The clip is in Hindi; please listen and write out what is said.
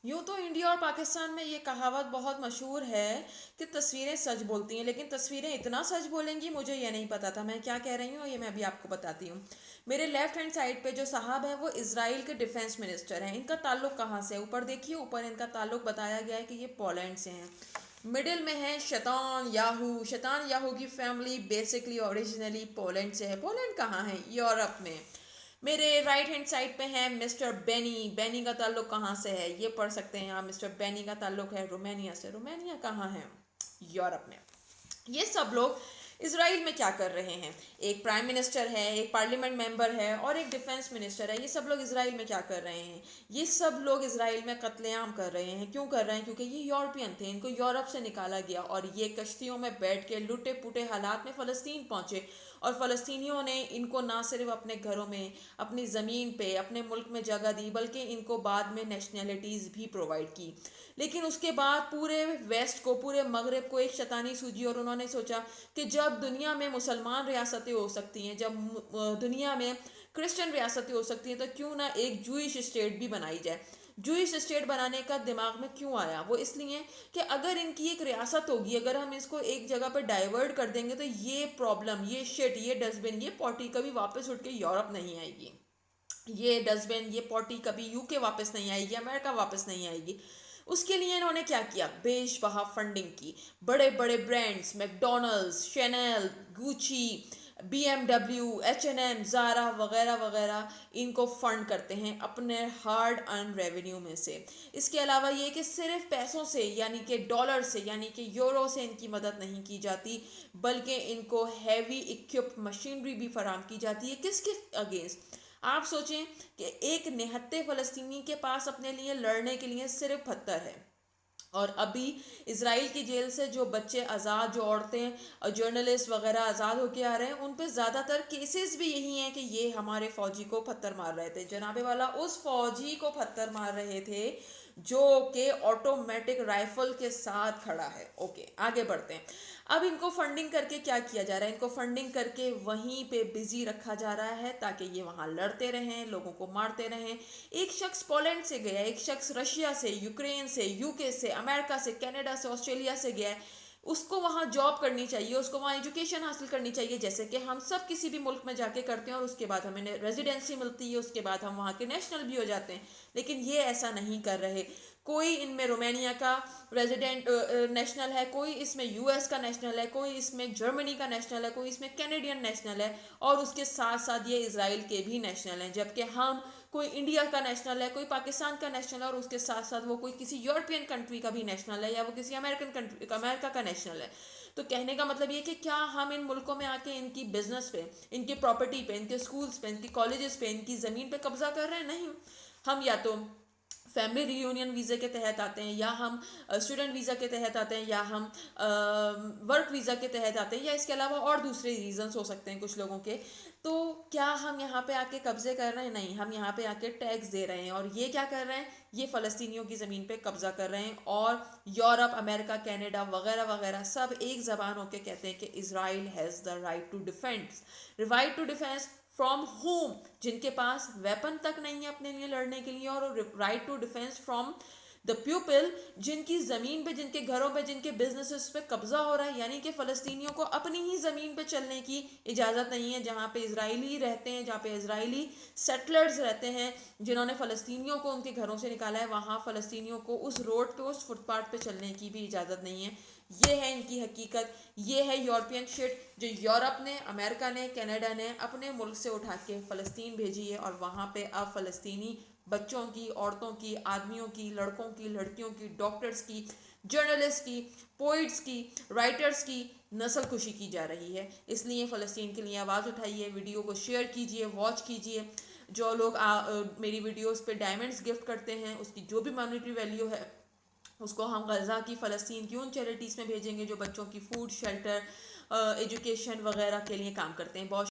यूँ तो इंडिया और पाकिस्तान में ये कहावत बहुत मशहूर है कि तस्वीरें सच बोलती हैं, लेकिन तस्वीरें इतना सच बोलेंगी मुझे ये नहीं पता था। मैं क्या कह रही हूँ ये मैं अभी आपको बताती हूँ। मेरे लेफ्ट हैंड साइड पे जो साहब हैं वो इसराइल के डिफेंस मिनिस्टर हैं। इनका ताल्लुक कहाँ से है? ऊपर देखिए, ऊपर इनका ताल्लुक बताया गया है कि ये पोलैंड से हैं। मिडिल में है शैतान याहू। शैतान याहू की फैमिली बेसिकली ओरिजिनली पोलैंड से है। पोलैंड कहाँ है? यूरोप में। मेरे राइट हैंड साइड पे है मिस्टर बेनी। बेनी का ताल्लुक कहाँ से है? ये पढ़ सकते हैं आप। मिस्टर बेनी का ताल्लुक है रोमानिया से। रोमानिया कहाँ है? यूरोप में। ये सब लोग इसराइल में क्या कर रहे हैं? एक प्राइम मिनिस्टर है, एक पार्लियामेंट मेंबर है और एक डिफेंस मिनिस्टर है। ये सब लोग इसराइल में क्या कर रहे हैं? ये सब लोग इसराइल में कत्लेआम कर रहे हैं। क्यों कर रहे हैं? क्योंकि ये यूरोपियन थे, इनको यूरोप से निकाला गया और ये कश्तियों में बैठ के लुटे पुटे हालात में फ़लस्तीन पहुंचे। और फ़लस्तीनियों ने इनको ना सिर्फ अपने घरों में, अपनी ज़मीन पे, अपने मुल्क में जगह दी, बल्कि इनको बाद में नेशनैलिटीज़ भी प्रोवाइड की। लेकिन उसके बाद पूरे वेस्ट को, पूरे मगरब को एक शैतानी सूझी और उन्होंने सोचा कि जब दुनिया में मुसलमान रियासतें हो सकती हैं, जब दुनिया में क्रिश्चियन रियासतें हो सकती हैं, तो क्यों ना एक जूइश स्टेट भी बनाई जाए। जूइश स्टेट बनाने का दिमाग में क्यों आया? वो इसलिए कि अगर इनकी एक रियासत होगी, अगर हम इसको एक जगह पर डाइवर्ट कर देंगे तो ये प्रॉब्लम, ये शिट, ये डस्टबिन, ये पॉटी कभी वापस उठ के यूरोप नहीं आएगी। ये डस्टबिन, ये पॉटी कभी यूके वापस नहीं आएगी, अमेरिका वापस नहीं आएगी। उसके लिए इन्होंने क्या किया? बेशबहा फंडिंग की। बड़े बड़े brands, McDonald's, Chanel, Gucci, BMW, H&M, Zara वगैरह वगैरह इनको फंड करते हैं अपने हार्ड अर्न रेवेन्यू में से। इसके अलावा ये कि सिर्फ पैसों से, यानी कि डॉलर से, यानी कि यूरो से इनकी मदद नहीं की जाती, बल्कि इनको हैवी इक्विप्ड मशीनरी भी फराहम की जाती है। किसके अगेंस्ट? आप सोचें कि एक निहत्ते फ़लस्तीनी के पास अपने लिए लड़ने के लिए सिर्फ पत्थर है। और अभी इसराइल की जेल से जो बच्चे आज़ाद, जो औरतें और जर्नलिस्ट वगैरह आज़ाद होके आ रहे हैं, उन पे ज़्यादातर केसेस भी यही हैं कि ये हमारे फ़ौजी को पत्थर मार रहे थे। जनाबे वाला उस फ़ौजी को पत्थर मार रहे थे जो कि ऑटोमेटिक राइफल के साथ खड़ा है। ओके, आगे बढ़ते हैं। अब इनको फंडिंग करके क्या किया जा रहा है? इनको फंडिंग करके वहीं पे बिजी रखा जा रहा है ताकि ये वहाँ लड़ते रहें, लोगों को मारते रहें। एक शख्स पोलैंड से गया, एक शख्स रशिया से, यूक्रेन से, यूके से, अमेरिका से, कनाडा से, ऑस्ट्रेलिया से गया है। उसको वहाँ जॉब करनी चाहिए, उसको वहाँ एजुकेशन हासिल करनी चाहिए, जैसे कि हम सब किसी भी मुल्क में जाके करते हैं और उसके बाद हमें रेजिडेंसी मिलती है, उसके बाद हम वहाँ के नेशनल भी हो जाते हैं। लेकिन ये ऐसा नहीं कर रहे। कोई इनमें रोमानिया का रेजिडेंट नेशनल है, कोई इसमें यूएस का नेशनल है, कोई इसमें जर्मनी का नेशनल है, कोई इसमें कैनेडियन नेशनल है और उसके साथ साथ ये इसराइल के भी नेशनल हैं। जबकि हम, कोई इंडिया का नेशनल है, कोई पाकिस्तान का नेशनल है और उसके साथ साथ वो कोई किसी यूरोपियन कंट्री का भी नेशनल है या वो किसी अमेरिकन कंट्री, अमेरिका का नेशनल है। तो कहने का मतलब ये कि क्या हम इन मुल्कों में आके इनकी बिजनेस पे, इनकी प्रॉपर्टी पे, इनके स्कूल्स पे, इनकी कॉलेजेस पे, इनकी ज़मीन पे कब्जा कर रहे हैं? नहीं। हम या तो फैमिली रियूनियन वीज़े के तहत आते हैं, या हम स्टूडेंट वीज़ा के तहत आते हैं, या हम वर्क वीज़ा के तहत आते हैं, या इसके अलावा और दूसरे रीजंस हो सकते हैं कुछ लोगों के। तो क्या हम यहाँ पे आके कब्जे कर रहे हैं? नहीं, हम यहाँ पे आके टैक्स दे रहे हैं। और ये क्या कर रहे हैं? ये फ़लस्तीनियों की ज़मीन पे कब्जा कर रहे हैं। और यूरोप, अमेरिका, कनाडा वगैरह वगैरह सब एक ज़बान होकर कहते हैं कि Israel has the right to defence. Right to defence from home, जिनके पास वेपन तक नहीं है अपने लिए लड़ने के लिए, और right to defence from the people, जिनकी ज़मीन पे, जिनके घरों पे, जिनके बिजनेसेस पे कब्जा हो रहा है। यानी कि फ़लस्तीनियों को अपनी ही ज़मीन पे चलने की इजाज़त नहीं है। जहाँ पे इजरायली रहते हैं, जहाँ पे इजरायली सेटलर्स रहते हैं, जिन्होंने फ़लस्तीनियों को उनके घरों से निकाला है, वहाँ फ़लस्तीनियों को उस रोड पे, उस फुटपाथ पे चलने की भी इजाज़त नहीं है। ये है इनकी हकीकत। ये है यूरोपियन शिट जो यूरोप ने, अमेरिका ने, कनाडा ने अपने मुल्क से उठा के फ़लस्तीन भेजी है। और वहाँ पे अब फ़लस्तीनी बच्चों की, औरतों की, आदमियों की, लड़कों की, लड़कियों की, डॉक्टर्स की, जर्नलिस्ट की, पोइट्स की, राइटर्स की नस्ल खुशी की जा रही है। इसलिए फ़लस्तीन के लिए आवाज़ उठाइए, वीडियो को शेयर कीजिए, वॉच कीजिए। जो लोग मेरी वीडियोस पे डायमंड्स गिफ्ट करते हैं, उसकी जो भी मॉनेटरी वैल्यू है उसको हम गज़ा की, फ़लस्तीन की उन चैरिटीज़ में भेजेंगे जो बच्चों की फूड, शेल्टर, एजुकेशन वगैरह के लिए काम करते हैं। बहुत